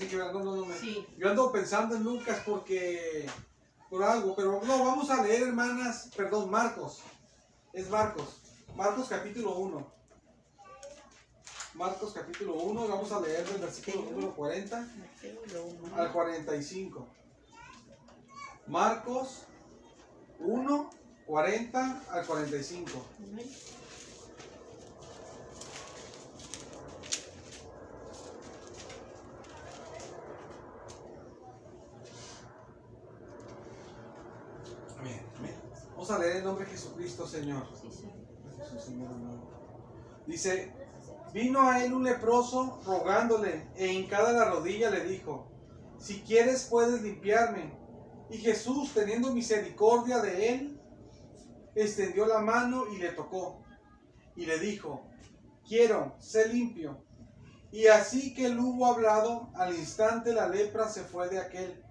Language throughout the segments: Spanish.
así que no. Sí. Yo ando pensando en Lucas por algo, pero no, vamos a leer, hermanas, perdón, Marcos. Es Marcos. Marcos capítulo 1. Marcos capítulo 1, vamos a leer del versículo número 40 al 45. Marcos 1, 40 al 45. Amén. Vamos a leer el nombre de Jesucristo, Señor. Dice: vino a él un leproso rogándole, e hincada la rodilla le dijo: si quieres puedes limpiarme. Y Jesús, teniendo misericordia de él, extendió la mano y le tocó, y le dijo: quiero, sé limpio. Y así que él hubo hablado, al instante la lepra se fue de aquel,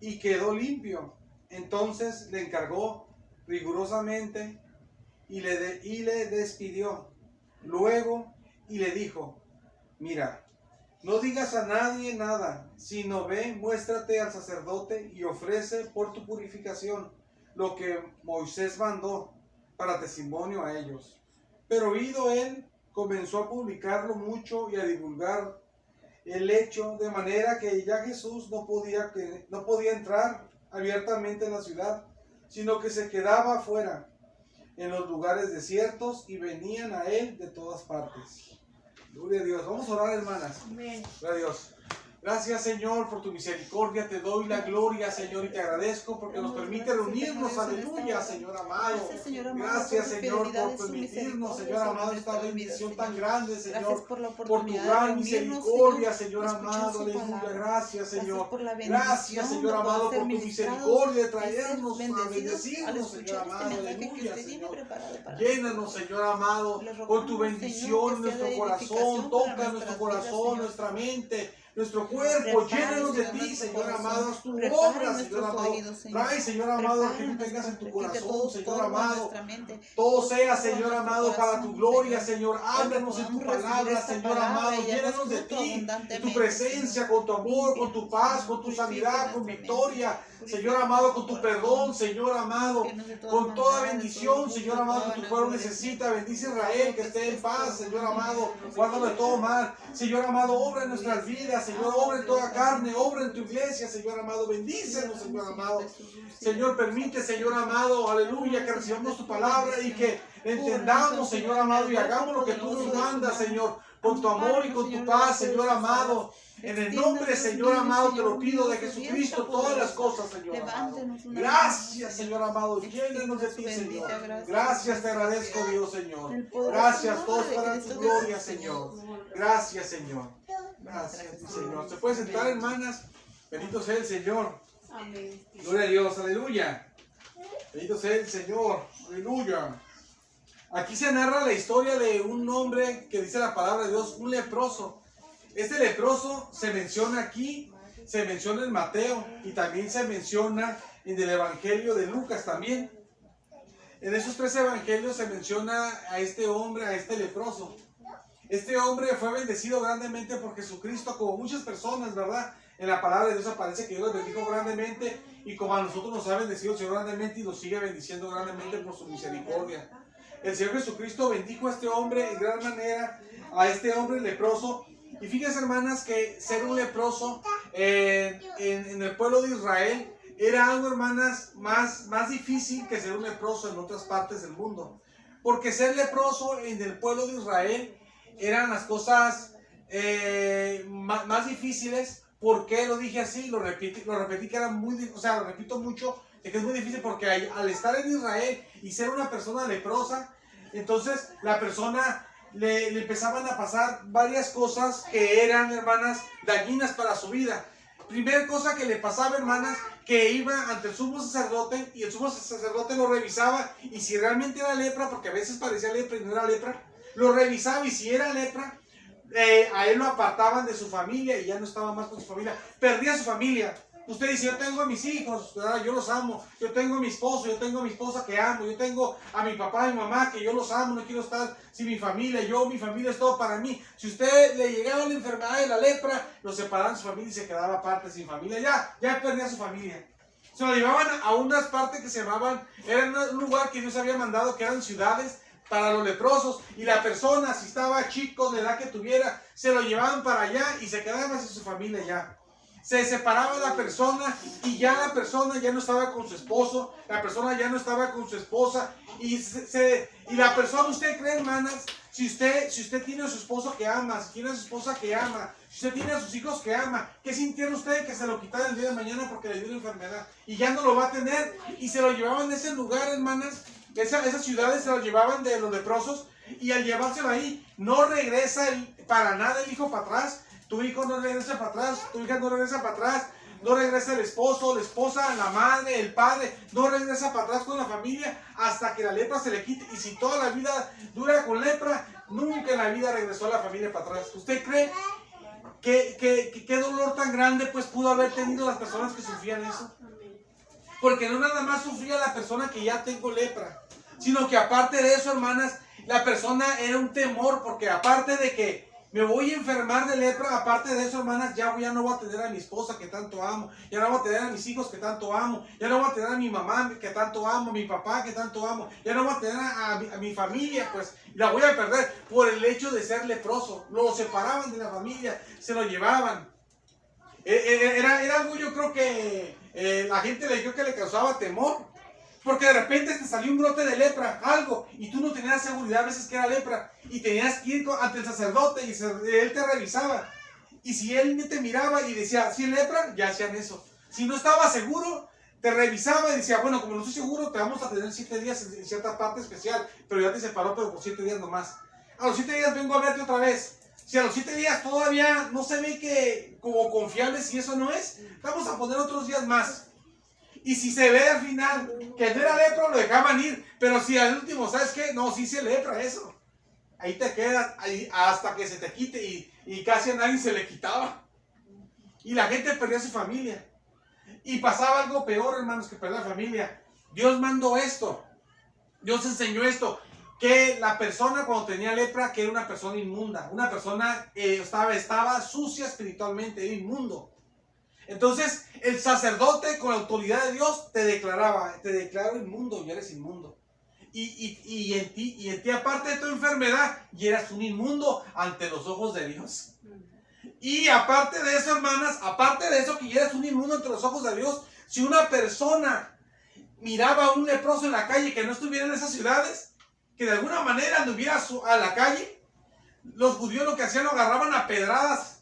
y quedó limpio. Entonces le encargó rigurosamente, y le despidió. Luego, y le dijo: mira, no digas a nadie nada, sino ve, muéstrate al sacerdote y ofrece por tu purificación lo que Moisés mandó para testimonio a ellos. Pero oído él, comenzó a publicarlo mucho y a divulgar el hecho, de manera que ya Jesús no podía entrar abiertamente en la ciudad, sino que se quedaba afuera, en los lugares desiertos, y venían a él de todas partes. Gloria a Dios. Vamos a orar, hermanas. Amén. Gloria a Dios. Gracias, Señor, por tu misericordia. Te doy la gloria, Señor, y te agradezco porque nos permite reunirnos. Aleluya, Señor amado. Gracias, Señor, por permitirnos, Señor amado, esta bendición tan grande, Señor. Por tu gran misericordia, Señor amado. Aleluya. Gracias, Señor. Gracias, Señor amado, por tu misericordia de traernos a bendecirnos, Señor amado. Aleluya, Señor. Llénanos, Señor amado, con tu bendición en nuestro corazón. Toca nuestro corazón, nuestra mente, nuestro cuerpo. Llénanos de ti, Señor amado. Haz tu obra, Señor amado. Trae, Señor amado, lo que tú tengas en tu corazón, Señor amado. Todo sea, Señor amado, para tu gloria, Señor. Háblanos en tu palabra, Señor amado. Llénanos de ti, de tu presencia, con tu amor, con tu paz, con tu sanidad, con victoria, Señor amado, con tu perdón, Señor amado, con toda bendición, Señor amado, que tu pueblo necesita. Bendice Israel, que esté en paz, Señor amado. Guárdalo de todo mal. Señor amado, obra en nuestras vidas, Señor, obra en toda carne, obra en tu iglesia, Señor amado. Bendícenos, Señor amado. Señor, permite, Señor amado, aleluya, que recibamos tu palabra y que entendamos, Señor amado, y hagamos lo que tú nos mandas, Señor, con tu amor y con tu paz, Señor amado. En el nombre, Señor amado, te lo pido, de Jesucristo, todas las cosas, Señor amado. Gracias, Señor amado. Llénenos de ti, Señor. Gracias, te agradezco, Dios, Señor. Gracias, todos para tu gloria, Señor. Gracias, Señor. Gracias, Señor. ¿Se puede sentar, hermanas? Bendito sea el Señor. Amén. Gloria a Dios, aleluya. Bendito sea el Señor, aleluya. Aquí se narra la historia de un hombre que dice la palabra de Dios, un leproso. Este leproso se menciona aquí, se menciona en Mateo y también se menciona en el Evangelio de Lucas también. En esos tres evangelios se menciona a este hombre, a este leproso. Este hombre fue bendecido grandemente por Jesucristo, como muchas personas, ¿verdad? En la palabra de Dios aparece que Dios los bendijo grandemente, y como a nosotros nos ha bendecido el Señor grandemente y nos sigue bendiciendo grandemente por su misericordia. El Señor Jesucristo bendijo a este hombre en gran manera, a este hombre leproso. Y fíjense, hermanas, que ser un leproso en el pueblo de Israel era algo, hermanas, más difícil que ser un leproso en otras partes del mundo. Porque ser leproso en el pueblo de Israel eran las cosas más difíciles. ¿Por qué lo dije así? Lo repetí que era muy difícil, o sea, lo repito mucho, de que es muy difícil porque al estar en Israel y ser una persona leprosa, entonces la persona le empezaban a pasar varias cosas que eran, hermanas, dañinas para su vida. Primera cosa que le pasaba, hermanas, que iba ante el sumo sacerdote y el sumo sacerdote lo revisaba, y si realmente era lepra, porque a veces parecía lepra y no era lepra, lo revisaba, y si era lepra, a él lo apartaban de su familia y ya no estaba más con su familia. Perdía su familia. Usted dice, yo tengo a mis hijos, ¿verdad? Yo los amo. Yo tengo a mi esposo, yo tengo a mi esposa que amo. Yo tengo a mi papá y mi mamá que yo los amo. No quiero estar sin mi familia. Mi familia es todo para mí. Si usted le llegaba la enfermedad de la lepra, lo separaban de su familia y se quedaba aparte sin familia. Ya perdía su familia. Se lo llevaban a unas partes que se llamaban, era un lugar que Dios había mandado, que eran ciudades para los leprosos. Y la persona, si estaba chico, de edad que tuviera, se lo llevaban para allá y se quedaba sin su familia allá. Se separaba la persona y ya la persona ya no estaba con su esposo, la persona ya no estaba con su esposa y la persona, ¿usted cree, hermanas? Si usted tiene a su esposo que ama, si tiene a su esposa que ama, si usted tiene a sus hijos que ama, ¿qué sintiera usted que se lo quitara el día de mañana porque le dio una enfermedad? Y ya no lo va a tener y se lo llevaban de ese lugar, hermanas, esas ciudades se lo llevaban de los leprosos y al llevárselo ahí no regresa para nada el hijo para atrás. Tu hijo no regresa para atrás, tu hija no regresa para atrás, no regresa el esposo, la esposa, la madre, el padre, no regresa para atrás con la familia hasta que la lepra se le quite. Y si toda la vida dura con lepra, nunca en la vida regresó la familia para atrás. ¿Usted cree qué dolor tan grande pues pudo haber tenido las personas que sufrían eso? Porque no nada más sufría la persona que ya tengo lepra, sino que aparte de eso, hermanas, la persona era un temor, porque aparte de que me voy a enfermar de lepra, aparte de eso, hermanas, ya no voy a tener a mi esposa que tanto amo, ya no voy a tener a mis hijos que tanto amo, ya no voy a tener a mi mamá que tanto amo, a mi papá que tanto amo, ya no voy a tener a mi familia, pues la voy a perder por el hecho de ser leproso. Lo separaban de la familia, se lo llevaban. Era algo, yo creo que la gente le dijo que le causaba temor. Porque de repente te salió un brote de lepra, algo, y tú no tenías seguridad a veces que era lepra, y tenías que ir ante el sacerdote y él te revisaba. Y si él te miraba y decía, si es lepra, ya hacían eso. Si no estaba seguro, te revisaba y decía, bueno, como no estoy seguro, te vamos a tener 7 días en cierta parte especial, pero ya te separó, pero por 7 días nomás. A los 7 días vengo a verte otra vez. Si a los 7 días todavía no se ve que como confiable, si eso no es, vamos a poner otros días más. Y si se ve al final que no era lepra, lo dejaban ir. Pero si al último, ¿sabes qué? No, sí se lepra eso. Ahí te quedas ahí hasta que se te quite y casi a nadie se le quitaba. Y la gente perdía su familia. Y pasaba algo peor, hermanos, que perder la familia. Dios mandó esto. Dios enseñó esto. Que la persona cuando tenía lepra, que era una persona inmunda. Una persona estaba sucia espiritualmente, era inmundo. Entonces el sacerdote con la autoridad de Dios te declaró inmundo y eres inmundo. Y en ti aparte de tu enfermedad, y eras un inmundo ante los ojos de Dios. Y aparte de eso, hermanas, aparte de eso que ya eres un inmundo ante los ojos de Dios, si una persona miraba a un leproso en la calle que no estuviera en esas ciudades, que de alguna manera anduviera a la calle, los judíos lo que hacían lo agarraban a pedradas,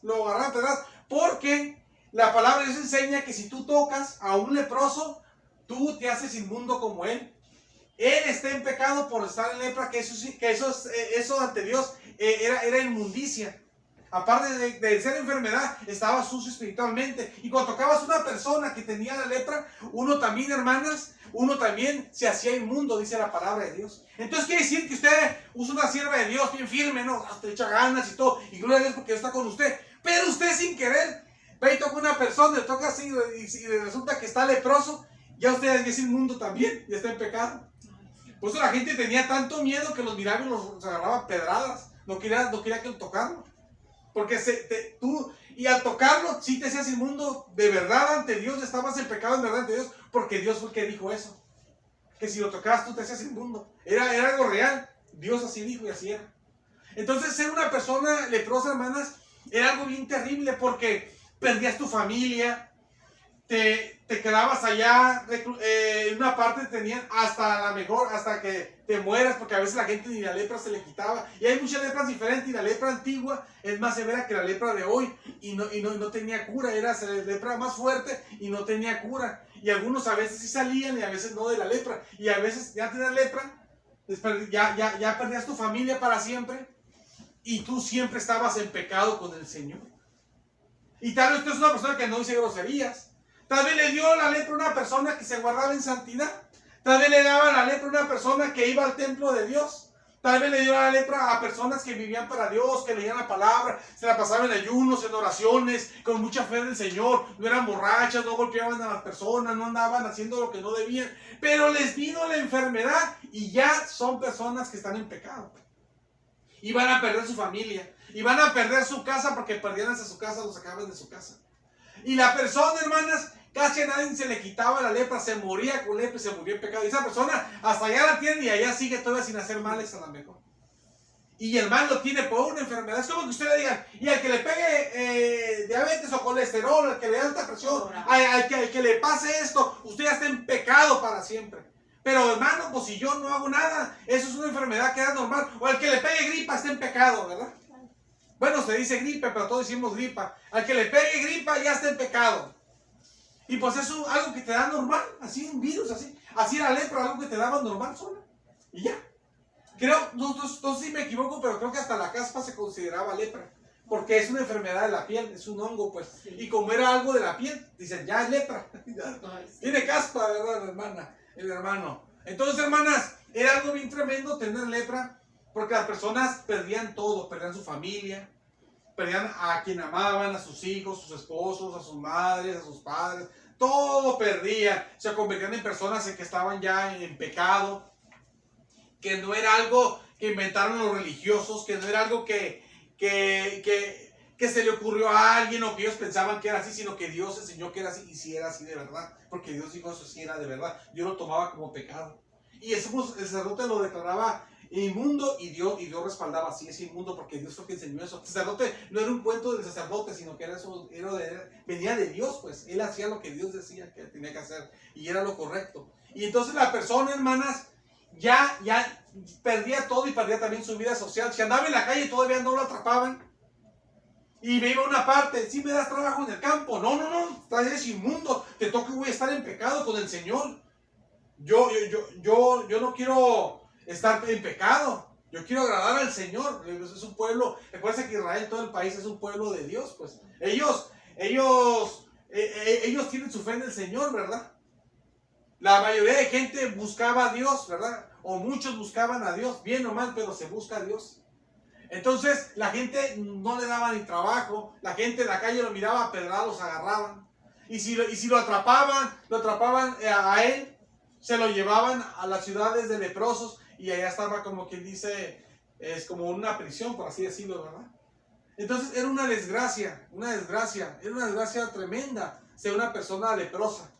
porque la palabra de Dios enseña que si tú tocas a un leproso, tú te haces inmundo como él. Él está en pecado por estar en lepra, que eso ante Dios era inmundicia. Aparte de ser enfermedad, estaba sucio espiritualmente. Y cuando tocabas a una persona que tenía la lepra, uno también, hermanas, uno también se hacía inmundo, dice la palabra de Dios. Entonces quiere decir que usted usa una sierva de Dios bien firme, ¿no? Hasta echa ganas y todo, y gloria a Dios porque Dios está con usted. Pero usted sin querer ve y toca a una persona, le toca así y resulta que está leproso, ya usted es inmundo también, ya está en pecado. Por eso la gente tenía tanto miedo que los miraba y los agarraba pedradas. No quería que lo tocaran. Porque y al tocarlo, sí te hacías inmundo de verdad ante Dios, estabas en pecado en verdad ante Dios, porque Dios fue el que dijo eso. Que si lo tocabas tú te hacías inmundo. Era algo real. Dios así dijo y así era. Entonces ser una persona leprosa, hermanas, era algo bien terrible porque perdías tu familia, te quedabas allá, en una parte tenían hasta que te mueras, porque a veces la gente ni la lepra se le quitaba, y hay muchas lepras diferentes, y la lepra antigua es más severa que la lepra de hoy, y no tenía cura, era la lepra más fuerte y no tenía cura, y algunos a veces sí salían y a veces no de la lepra, y a veces ya tenías lepra, ya perdías tu familia para siempre, y tú siempre estabas en pecado con el Señor. Y tal vez tú eres una persona que no dice groserías. Tal vez le dio la lepra a una persona que se guardaba en santidad. Tal vez le daba la lepra a una persona que iba al templo de Dios. Tal vez le dio la lepra a personas que vivían para Dios, que leían la palabra, se la pasaban en ayunos, en oraciones, con mucha fe en el Señor, no eran borrachas, no golpeaban a las personas, no andaban haciendo lo que no debían, pero les vino la enfermedad y ya son personas que están en pecado. Y van a perder su familia, y van a perder su casa porque perdían hasta su casa, los sacaban de su casa. Y la persona, hermanas, casi a nadie se le quitaba la lepra, se moría con lepra y se murió en pecado. Y esa persona hasta allá la tiene y allá sigue todavía sin hacer males a lo mejor. Y el mal lo tiene por una enfermedad. Es como que usted le diga, y al que le pegue diabetes o colesterol, al que le dé alta presión, al que le pase esto, usted ya está en pecado para siempre. Pero hermano, pues si yo no hago nada, eso es una enfermedad que es normal. O al que le pegue gripa está en pecado, ¿verdad? Bueno, se dice gripe, pero todos decimos gripa. Al que le pegue gripa ya está en pecado. Y pues eso es algo que te da normal, así un virus, así la lepra, algo que te daba normal sola. Y ya. Creo, no sé si me equivoco, pero creo que hasta la caspa se consideraba lepra. Porque es una enfermedad de la piel, es un hongo, pues. Sí. Y como era algo de la piel, dicen, ya es lepra. Tiene caspa, ¿verdad, hermana? El hermano. Entonces, hermanas, era algo bien tremendo tener lepra, porque las personas perdían todo, perdían su familia, perdían a quien amaban, a sus hijos, sus esposos, a sus madres, a sus padres, todo perdían, se convertían en personas que estaban ya en pecado, que no era algo que inventaron los religiosos, que no era algo que se le ocurrió a alguien o que ellos pensaban que era así, sino que Dios enseñó que era así y si era así de verdad, porque Dios dijo eso sí era de verdad, Dios lo tomaba como pecado. Y eso pues, el sacerdote lo declaraba inmundo y Dios respaldaba, sí, es inmundo porque Dios fue quien enseñó eso. El sacerdote no era un cuento del sacerdote, sino que venía de Dios, pues él hacía lo que Dios decía que tenía que hacer y era lo correcto. Y entonces la persona, hermanas, ya perdía todo y perdía también su vida social. Si andaba en la calle todavía no lo atrapaban. Y me iba a una parte, si me das trabajo en el campo, no, eres inmundo, te toca, voy a estar en pecado con el Señor. Yo no quiero estar en pecado, yo quiero agradar al Señor. Es un pueblo, recuerda que Israel, todo el país es un pueblo de Dios, pues. Ellos tienen su fe en el Señor, ¿verdad? La mayoría de gente buscaba a Dios, ¿verdad? O muchos buscaban a Dios, bien o mal, pero se busca a Dios. Entonces la gente no le daba ni trabajo, la gente en la calle lo miraba a pedradas, los agarraban. Y si lo atrapaban a él, se lo llevaban a las ciudades de leprosos y allá estaba como quien dice, es como una prisión, por así decirlo, ¿verdad? Entonces era una desgracia tremenda ser una persona leprosa.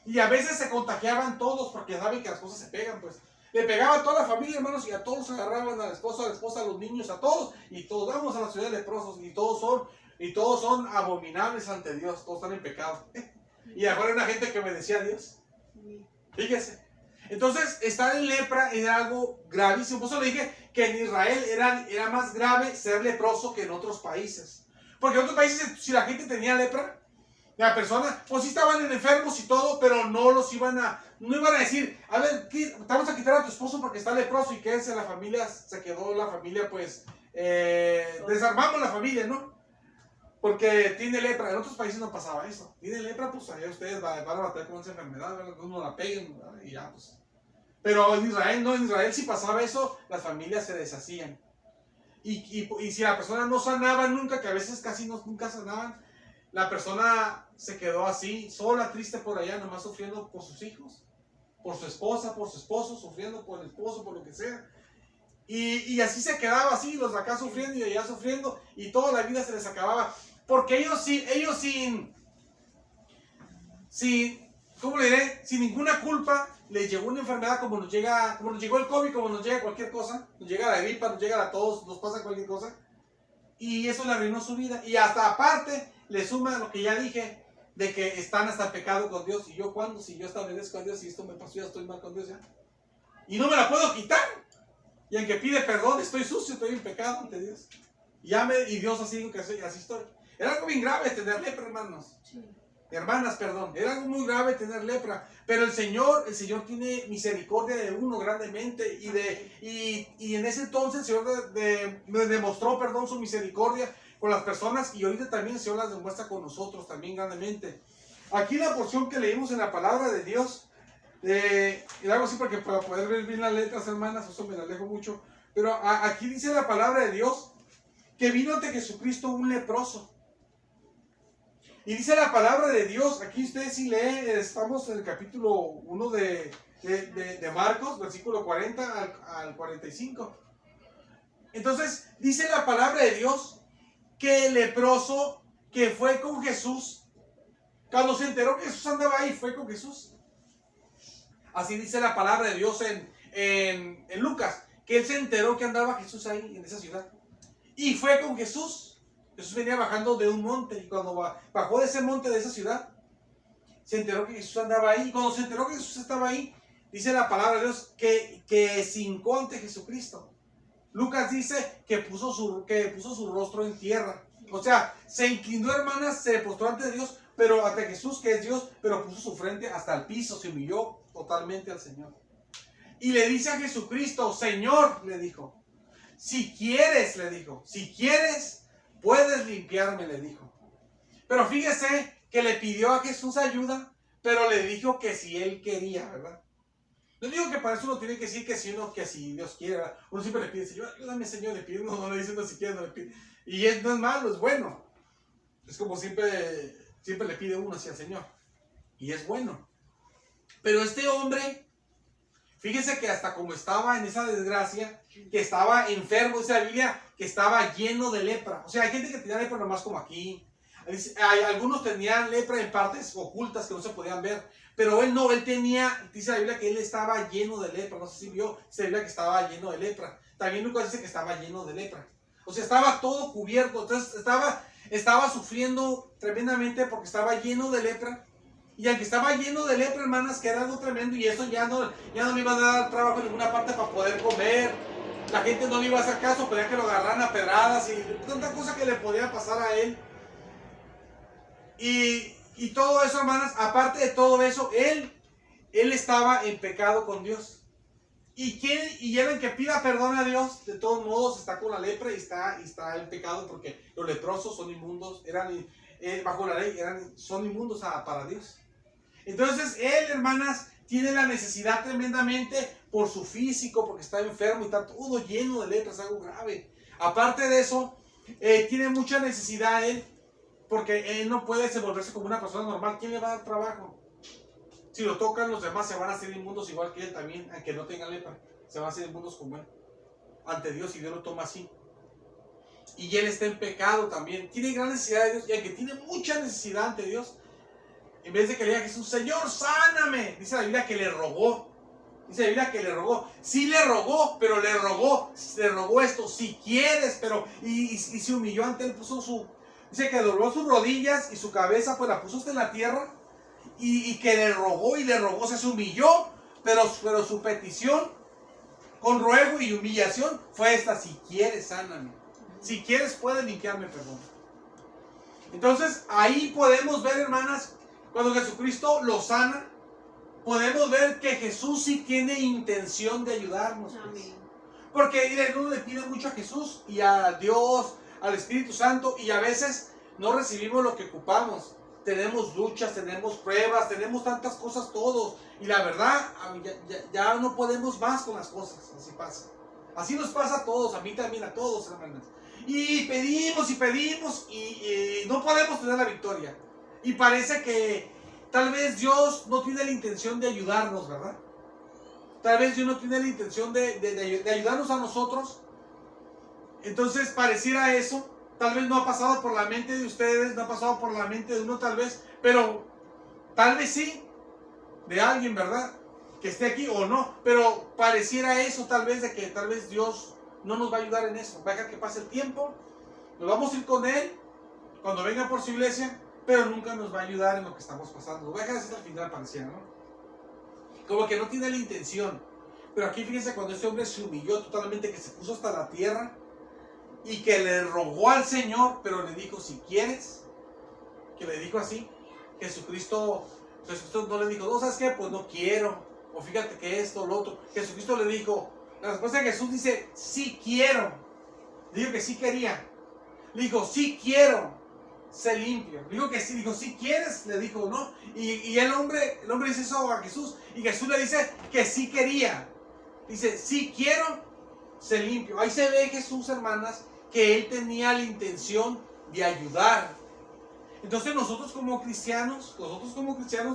Y a veces se contagiaban todos porque saben que las cosas se pegan, pues. Le pegaba a toda la familia, hermanos, y a todos agarraban, al esposo, a la esposa, a los niños, a todos, y todos vamos a la ciudad de leprosos, y todos son abominables ante Dios, todos están en pecado. Y ahora hay una gente que obedecía a Dios. Fíjese. Entonces, estar en lepra era algo gravísimo. Por eso le dije que en Israel era más grave ser leproso que en otros países. Porque en otros países, si la gente tenía lepra, la persona, pues sí estaban enfermos y todo, pero no iban a decir, a ver, vamos a quitar a tu esposo porque está leproso y que la familia, se quedó la familia, pues, desarmamos la familia, ¿no? Porque tiene lepra. En otros países no pasaba eso. Tiene lepra, pues allá ustedes van a batallar con esa enfermedad, ¿verdad? Uno la peguen, ¿verdad? Y ya, pues. Pero en Israel no, en Israel si pasaba eso, las familias se deshacían. Y si la persona no sanaba nunca, que a veces casi nunca sanaban, la persona se quedó así, sola, triste por allá, nomás sufriendo por sus hijos, por su esposa, por su esposo, sufriendo por el esposo, por lo que sea. Y así se quedaba así, los de acá sufriendo y de allá sufriendo, y toda la vida se les acababa. Porque ellos sin ¿cómo le diré? Sin ninguna culpa, les llegó una enfermedad como nos llegó el COVID, como nos llega cualquier cosa, nos llega la gripa, nos llega a todos, nos pasa cualquier cosa. Y eso le arruinó su vida. Y hasta aparte, le suma lo que ya dije, de que están hasta en pecado con Dios. ¿Y yo cuándo? Si yo obedezco a Dios y esto me pasó, ya estoy mal con Dios ya. Y no me la puedo quitar. Y aunque pide perdón, estoy sucio, estoy en pecado ante Dios. Y Dios así dijo que soy, así estoy. Era algo bien grave tener lepra, hermanos. Sí. Hermanas, perdón. Era algo muy grave tener lepra. Pero el Señor tiene misericordia de uno grandemente. Y en ese entonces el Señor me demostró, su misericordia con las personas. Y ahorita también el Señor las demuestra con nosotros también grandemente. Aquí la porción que leímos en la palabra de Dios. Y algo así porque para poder ver bien las letras, hermanas, eso me alejo mucho. Pero aquí dice la palabra de Dios que vino ante Jesucristo un leproso. Y dice la palabra de Dios, aquí ustedes si leen, estamos en el capítulo 1 de Marcos, versículo 40 al 45. Entonces, dice la palabra de Dios que el leproso que fue con Jesús, cuando se enteró que Jesús andaba ahí, fue con Jesús. Así dice la palabra de Dios en Lucas, que él se enteró que andaba Jesús ahí, en esa ciudad. Y fue con Jesús. Jesús venía bajando de un monte, y cuando bajó de ese monte, de esa ciudad, se enteró que Jesús andaba ahí. Y cuando se enteró que Jesús estaba ahí, dice la palabra de Dios que se hincó ante Jesucristo. Lucas dice que puso su rostro en tierra. O sea, se inclinó, hermanas, se postró ante Dios, pero ante Jesús, que es Dios, pero puso su frente hasta el piso, se humilló totalmente al Señor. Y le dice a Jesucristo, Señor, le dijo, si quieres, le dijo, si quieres, puedes limpiarme, le dijo. Pero fíjese que le pidió a Jesús ayuda, pero le dijo que si él quería, ¿verdad? No digo que para eso uno tiene que decir que si Dios quiere. Uno siempre le pide, Señor, ayúdame, Señor, le pide. Uno no le dice, no, si quiere, no le pide. Y no es malo, es bueno. Es como siempre le pide uno hacia el Señor. Y es bueno. Pero este hombre, fíjese que hasta como estaba en esa desgracia, que estaba enfermo, dice la Biblia, que estaba lleno de lepra. O sea, hay gente que tenía lepra nomás como aquí. Algunos tenían lepra en partes ocultas que no se podían ver. Pero él no, él tenía, dice la Biblia que él estaba lleno de lepra. No sé si vio, dice la Biblia que estaba lleno de lepra. También Lucas dice que estaba lleno de lepra. O sea, estaba todo cubierto. Entonces estaba sufriendo tremendamente porque estaba lleno de lepra. Y aunque estaba lleno de lepra, hermanas, que era algo tremendo, y eso ya no le iba a dar trabajo en ninguna parte para poder comer. La gente no le iba a hacer caso, podía que lo agarraran a pedradas y tanta cosa que le podía pasar a él. Y todo eso, hermanas, aparte de todo eso, él estaba en pecado con Dios. Y él en que pida perdón a Dios, de todos modos está con la lepra y está en pecado, porque los leprosos son inmundos, bajo la ley son inmundos para Dios. Entonces él, hermanas, tiene la necesidad tremendamente por su físico, porque está enfermo y está todo lleno de lepra, es algo grave. Aparte de eso, tiene mucha necesidad él, porque él no puede desenvolverse como una persona normal. ¿Quién le va a dar trabajo? Si lo tocan, los demás se van a hacer inmundos igual que él también, aunque no tengan lepra. Se van a hacer inmundos como él, ante Dios, y Dios lo toma así. Y él está en pecado también. Tiene gran necesidad de Dios, y aunque tiene mucha necesidad ante Dios, en vez de que le diga a Jesús, Señor, sáname, dice la Biblia que le rogó. Dice la Biblia que le rogó. Sí le rogó, pero le rogó esto, si quieres, pero y se humilló ante él, dice que dobló sus rodillas y su cabeza, pues la puso usted en la tierra, y que le rogó, se humilló, pero su petición con ruego y humillación fue esta: si quieres, sáname. Si quieres, puedes limpiarme, perdón. Entonces, ahí podemos ver, hermanas, cuando Jesucristo lo sana, podemos ver que Jesús sí tiene intención de ayudarnos. Pues. Porque uno le pide mucho a Jesús y a Dios, al Espíritu Santo, y a veces no recibimos lo que ocupamos. Tenemos luchas, tenemos pruebas, tenemos tantas cosas todos. Y la verdad, ya no podemos más con las cosas. Así pasa. Así nos pasa a todos, a mí también, a todos, hermanas. Y pedimos y no podemos tener la victoria. Y parece que tal vez Dios no tiene la intención de ayudarnos, ¿verdad? Tal vez Dios no tiene la intención de ayudarnos a nosotros. Entonces pareciera eso. Tal vez no ha pasado por la mente de ustedes, no ha pasado por la mente de uno tal vez, pero tal vez sí, de alguien, ¿verdad? Que esté aquí o no, pero pareciera eso tal vez, de que tal vez Dios no nos va a ayudar en eso. Va a dejar que pase el tiempo, nos vamos a ir con Él cuando venga por su iglesia, pero nunca nos va a ayudar en lo que estamos pasando. Nos va a dejar hasta el final, pareciera, ¿no? Como que no tiene la intención. Pero aquí fíjense, cuando este hombre se humilló totalmente, que se puso hasta la tierra, y que le rogó al Señor, pero le dijo, si quieres, que le dijo así. Jesucristo no le dijo, no, ¿sabes qué? Pues no quiero, o fíjate que esto, lo otro. Jesucristo le dijo, la respuesta de Jesús dice, sí quiero. Le dijo que sí quería. Le dijo, sí quiero, sé limpio. Le dijo que sí, dijo, sí quieres, le dijo, ¿no? Y el hombre dice eso a Jesús, y Jesús le dice que sí quería. Dice, sí quiero, se limpia. Ahí se ve Jesús, hermanas, que Él tenía la intención de ayudar. Entonces nosotros como cristianos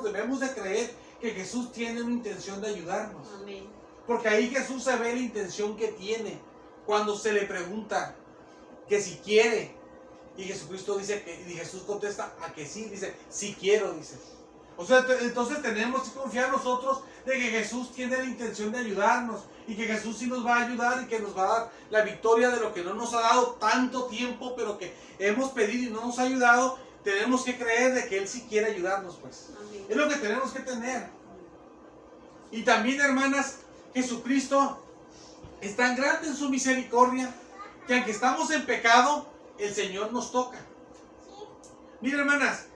debemos de creer que Jesús tiene una intención de ayudarnos. Amén. Porque ahí Jesús se ve la intención que tiene cuando se le pregunta que si quiere. Y Jesucristo dice y Jesús contesta a que sí, dice, sí quiero, dice. O sea, entonces tenemos que confiar nosotros de que Jesús tiene la intención de ayudarnos y que Jesús sí nos va a ayudar y que nos va a dar la victoria de lo que no nos ha dado tanto tiempo, pero que hemos pedido y no nos ha ayudado. Tenemos que creer de que Él sí quiere ayudarnos, pues. Amén. Es lo que tenemos que tener. Y también, hermanas, Jesucristo es tan grande en su misericordia que aunque estamos en pecado, el Señor nos toca. Mira, hermanas,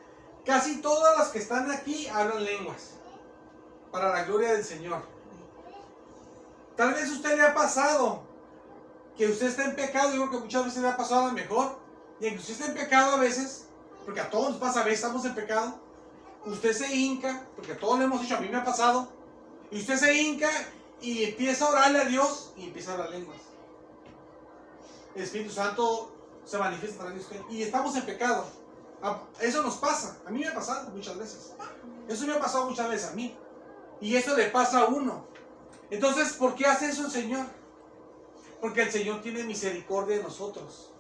casi todas las que están aquí hablan lenguas para la gloria del Señor. Tal vez a usted le ha pasado que usted está en pecado. Yo creo que muchas veces le ha pasado a lo mejor. Y aunque usted está en pecado a veces, porque a todos nos pasa, a veces estamos en pecado, usted se hinca, porque a todos le hemos dicho, a mí me ha pasado, y usted se hinca y empieza a orarle a Dios y empieza a hablar lenguas. El Espíritu Santo se manifiesta a través de usted y estamos en pecado. Eso nos pasa, a mí me ha pasado muchas veces. Eso me ha pasado muchas veces a mí. Y eso le pasa a uno. Entonces, ¿por qué hace eso el Señor? Porque el Señor tiene misericordia de nosotros.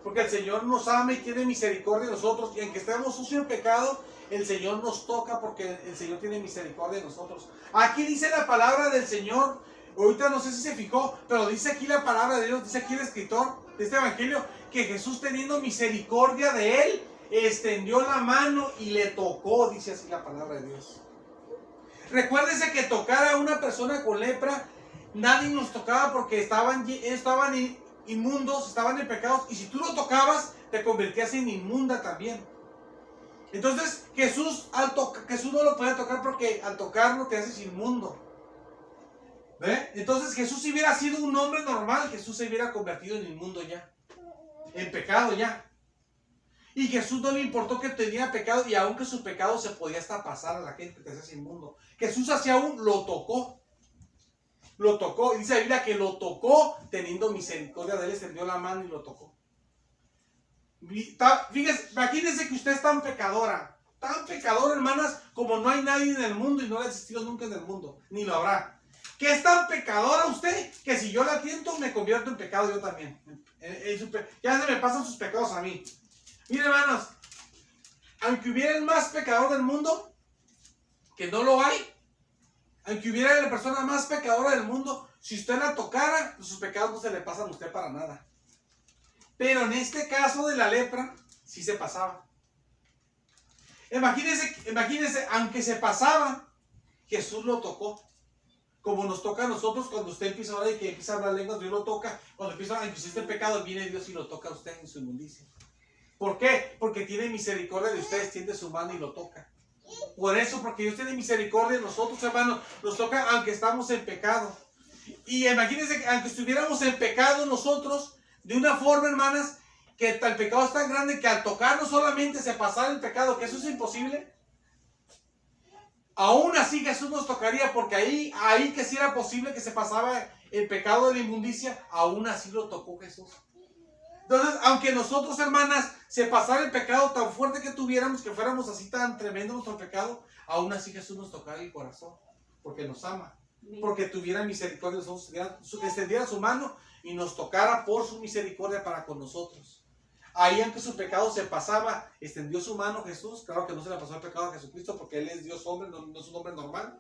Porque el Señor nos ama y tiene misericordia de nosotros. Y aunque estemos sucios en pecado, el Señor nos toca porque el Señor tiene misericordia de nosotros. Aquí dice la palabra del Señor. Ahorita no sé si se fijó, pero dice aquí la palabra de Dios, dice aquí el escritor de este evangelio, que Jesús, teniendo misericordia de él, extendió la mano y le tocó, dice así la palabra de Dios. Recuérdese que tocar a una persona con lepra, nadie nos tocaba porque estaban inmundos, estaban en pecados, y si tú lo tocabas, te convertías en inmunda también. Entonces Jesús no lo podía tocar porque al tocarlo te haces inmundo. ¿Ve? Entonces Jesús, si hubiera sido un hombre normal, Jesús se hubiera convertido en inmundo ya, en pecado ya. Y Jesús no le importó que tenía pecado, y aunque su pecado se podía hasta pasar a la gente, te haces inmundo. Jesús así aún lo tocó, y dice la Biblia que lo tocó teniendo misericordia de él, extendió la mano y lo tocó. Fíjese, imagínense que usted es tan pecadora, hermanas, como no hay nadie en el mundo y no ha existido nunca en el mundo, ni lo habrá. Que es tan pecadora usted, que si yo la tiento me convierto en pecado yo también. Ya se me pasan sus pecados a mí. Miren, hermanos, aunque hubiera el más pecador del mundo, que no lo hay, aunque hubiera la persona más pecadora del mundo, si usted la tocara, sus pecados no se le pasan a usted para nada. Pero en este caso de la lepra, sí se pasaba. Imagínense, aunque se pasaba, Jesús lo tocó. Como nos toca a nosotros cuando usted empieza a orar y que empieza a hablar lenguas, Dios lo toca. Cuando empieza a inclusive este pecado, viene Dios y lo toca a usted en su inmundicia. ¿Por qué? Porque tiene misericordia de ustedes, extiende su mano y lo toca. Por eso, porque Dios tiene misericordia de nosotros, hermanos, nos toca aunque estamos en pecado. Y imagínense que aunque estuviéramos en pecado nosotros, de una forma, hermanas, que el pecado es tan grande que al tocarnos solamente se pasara el pecado, que eso es imposible. Aún así Jesús nos tocaría, porque ahí que sí era posible que se pasaba el pecado de la inmundicia, aún así lo tocó Jesús. Entonces, aunque nosotros, hermanas, se pasara el pecado tan fuerte que tuviéramos, que fuéramos así tan tremendo nuestro pecado, aún así Jesús nos tocara el corazón, porque nos ama, porque tuviera misericordia de nosotros, extendiera su mano y nos tocara por su misericordia para con nosotros. Ahí, aunque su pecado se pasaba, extendió su mano Jesús. Claro que no se le pasó el pecado a Jesucristo porque Él es Dios hombre, no es un hombre normal.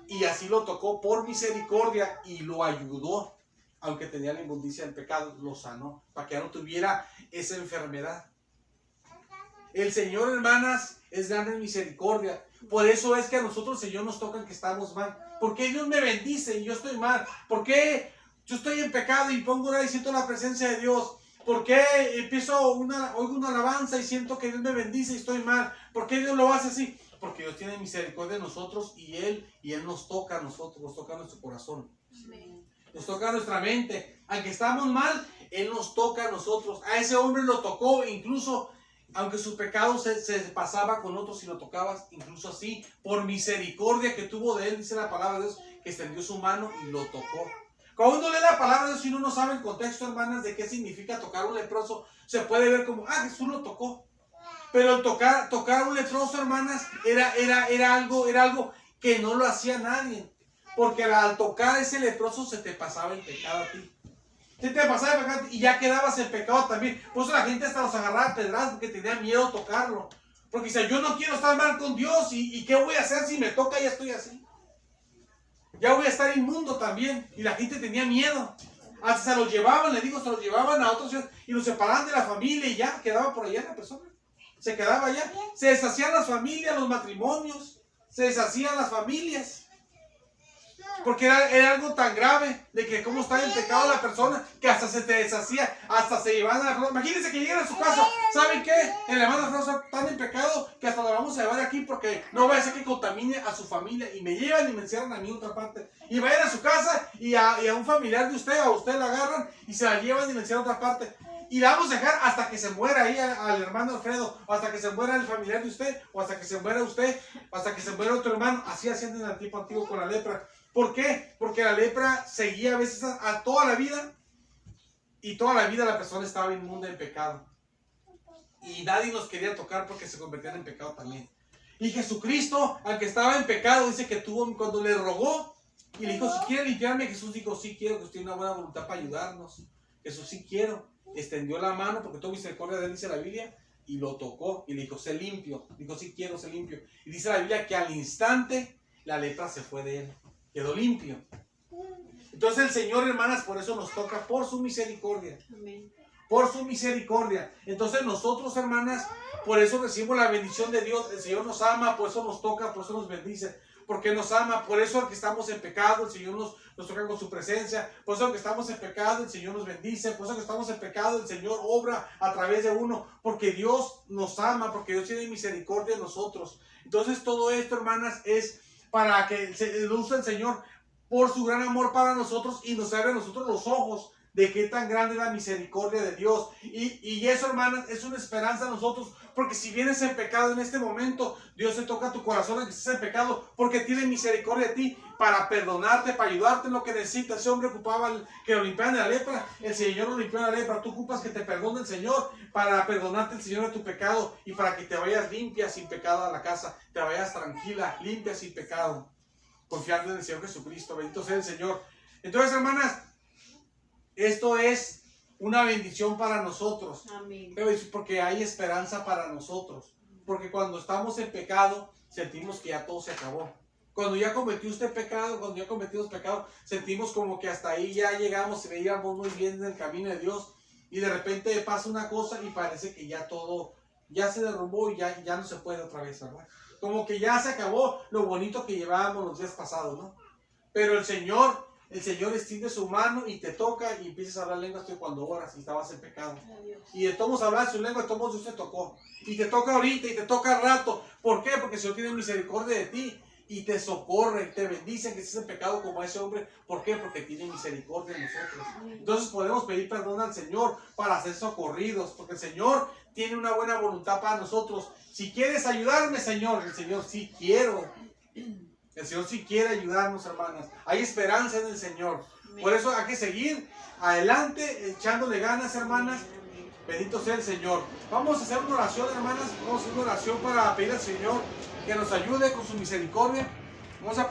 Y así lo tocó por misericordia y lo ayudó, aunque tenía la inmundicia del pecado, lo sanó, para que ya no tuviera esa enfermedad. El Señor, hermanas, es grande en misericordia. Por eso es que a nosotros el Señor nos toca que estamos mal. ¿Por qué Dios me bendice y yo estoy mal? ¿Por qué yo estoy en pecado y pongo una y siento la presencia de Dios? ¿Por qué oigo una alabanza y siento que Dios me bendice y estoy mal? ¿Por qué Dios lo hace así? Porque Dios tiene misericordia de nosotros y Él nos toca a nosotros, nos toca a nuestro corazón. Amén. Nos toca a nuestra mente. Aunque estamos mal, Él nos toca a nosotros. A ese hombre lo tocó, incluso aunque su pecado se pasaba con otros y lo tocaba, incluso así, por misericordia que tuvo de Él, dice la palabra de Dios, que extendió su mano y lo tocó. Cuando uno lee la palabra de Dios y uno no sabe el contexto, hermanas, de qué significa tocar a un leproso, se puede ver como, Jesús lo tocó. Pero el tocar a un leproso, hermanas, era algo que no lo hacía nadie. Porque al tocar a ese leproso se te pasaba el pecado a ti. Se te pasaba el pecado y ya quedabas en pecado también. Por eso la gente hasta los agarraba a pedradas porque tenía miedo de tocarlo. Porque dice, yo no quiero estar mal con Dios. ¿Y qué voy a hacer si me toca? Ya estoy así. Ya voy a estar inmundo también. Y la gente tenía miedo. Hasta se los llevaban, se los llevaban a otros y los separaban de la familia y ya quedaba por allá la persona. Se quedaba allá. Se deshacían las familias, los matrimonios. Se deshacían las familias. Porque era algo tan grave de que cómo está en pecado la persona que hasta se te deshacía, hasta se llevaban a la. Imagínense que llegan a su casa, ¿saben qué? El hermano Alfredo está tan en pecado que hasta lo vamos a llevar aquí porque no va a ser que contamine a su familia y me llevan y me encierran a mí en otra parte. Y vayan a su casa y a un familiar de usted, a usted la agarran y se la llevan y me encierran a otra parte. Y la vamos a dejar hasta que se muera ahí al hermano Alfredo, o hasta que se muera el familiar de usted, o hasta que se muera usted, o hasta que se muera otro hermano. Así hacían en el tiempo antiguo con la lepra. ¿Por qué? Porque la lepra seguía a veces a toda la vida y toda la vida la persona estaba inmunda en pecado. Y nadie nos quería tocar porque se convertían en pecado también. Y Jesucristo, al que estaba en pecado, dice que cuando le rogó y le dijo, si quiere limpiarme, Jesús dijo, sí quiero, que usted tiene una buena voluntad para ayudarnos. Jesús, sí quiero. Extendió la mano porque tuvo misericordia de él, dice la Biblia, y lo tocó y le dijo, sé limpio. Dijo, sí quiero, sé limpio. Y dice la Biblia que al instante la lepra se fue de él. Quedó limpio. Entonces el Señor, hermanas, por eso nos toca, por su misericordia. Amén. Por su misericordia. Entonces nosotros, hermanas, por eso recibimos la bendición de Dios. El Señor nos ama, por eso nos toca, por eso nos bendice. Porque nos ama, por eso que estamos en pecado, el Señor nos toca con su presencia. Por eso que estamos en pecado, el Señor nos bendice. Por eso que estamos en pecado, el Señor obra a través de uno. Porque Dios nos ama, porque Dios tiene misericordia de nosotros. Entonces todo esto, hermanas, es para que lo use el Señor por su gran amor para nosotros y nos abre a nosotros los ojos de qué tan grande es la misericordia de Dios. Y eso, hermanas, es una esperanza a nosotros, porque si vienes en pecado en este momento, Dios te toca tu corazón en que estés en pecado, porque tiene misericordia de ti para perdonarte, para ayudarte en lo que necesitas. Ese hombre ocupaba que lo limpiaran de la lepra, el Señor lo limpió de la lepra. Tú ocupas que te perdone el Señor para perdonarte el Señor de tu pecado y para que te vayas limpia sin pecado a la casa, te vayas tranquila, limpia sin pecado, confiando en el Señor Jesucristo. Bendito sea el Señor. Entonces, hermanas, esto es una bendición para nosotros. Amén. Porque hay esperanza para nosotros. Porque cuando estamos en pecado, sentimos que ya todo se acabó. Cuando ya cometió usted pecado, cuando ya cometimos pecado, sentimos como que hasta ahí ya llegamos y veíamos muy bien en el camino de Dios. Y de repente pasa una cosa y parece que ya todo, ya se derrumbó y ya no se puede otra vez, ¿verdad? Como que ya se acabó lo bonito que llevábamos los días pasados, ¿no? Pero el Señor extiende su mano y te toca y empiezas a hablar lenguas cuando oras y estabas en pecado. Y de todos hablar su lengua, de todos Dios te tocó. Y te toca ahorita y te toca al rato. ¿Por qué? Porque el Señor tiene misericordia de ti y te socorre, te bendice que estés en pecado como ese hombre. ¿Por qué? Porque tiene misericordia de nosotros. Entonces podemos pedir perdón al Señor para ser socorridos, porque el Señor tiene una buena voluntad para nosotros. Si quieres ayudarme, Señor, el Señor sí quiero. El Señor sí quiere ayudarnos, hermanas. Hay esperanza en el Señor. Por eso hay que seguir adelante, echándole ganas, hermanas. Bendito sea el Señor. Vamos a hacer una oración, hermanas. Vamos a hacer una oración para pedir al Señor que nos ayude con su misericordia. Vamos a